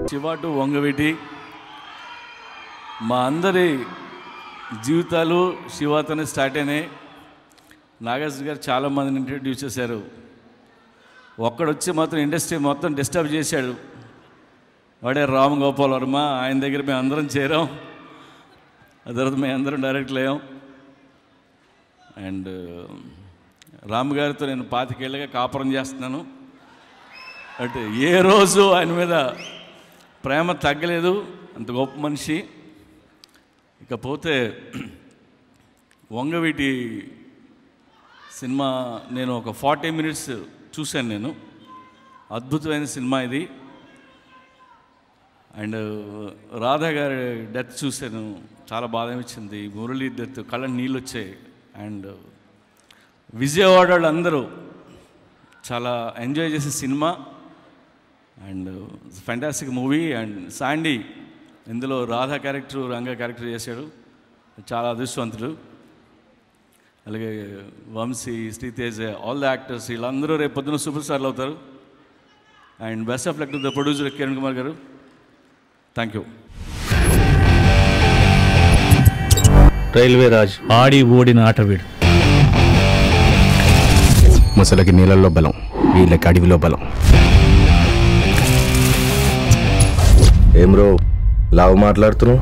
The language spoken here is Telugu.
శివ టు వంగవీటి మా అందరి జీవితాలు శివతోనే స్టార్ట్ అయినాయి. నాగార్జున గారు చాలామందిని ఇంట్రడ్యూస్ చేశారు. ఒక్కడొచ్చి మాత్రం ఇండస్ట్రీ మొత్తం డిస్టర్బ్ చేశాడు. వాడే రామ్ గోపాల్ వర్మ. ఆయన దగ్గర మేము అందరం చేరాం. ఆ తర్వాత మేము అందరం డైరెక్ట్లు అయ్యాం. అండ్ రామ్ గారితో నేను 25 ఏళ్ళుగా కాపురం చేస్తున్నాను. అంటే ఏ రోజు ఆయన మీద ప్రేమ తగ్గలేదు. అంత గొప్ప మనిషి. ఇకపోతే వంగవీటి సినిమా నేను ఒక 40 మినిట్స్ చూశాను. నేను అద్భుతమైన సినిమా ఇది. అండ్ రాధా గారి డెత్ చూశాను, చాలా బాధ అనిపించింది. మురళి డెత్ కళ్ళ నీళ్ళు వచ్చాయి. అండ్ విజయవాడ అందరూ చాలా ఎంజాయ్ చేసే సినిమా. And fantastic movie. And Sandy ఇందులో రాధా క్యారెక్టర్, రంగా క్యారెక్టర్ చేశాడు. చాలా అదృష్టవంతుడు. అలాగే Vamsi, Sritej, all the actors వీళ్ళందరూ రేపు పొద్దున సూపర్ స్టార్లు అవుతారు. And best of luck to the producer Kiran Kumar garu. Thank you. Railway రాజ్ ఆడి ఓడిన ఆటవీడు. ముసలకి నీళ్ళల్లో బలం, వీళ్ళకి అడవిలో బలం. ఏం రో లావు మాట్లాడుతున్నావు?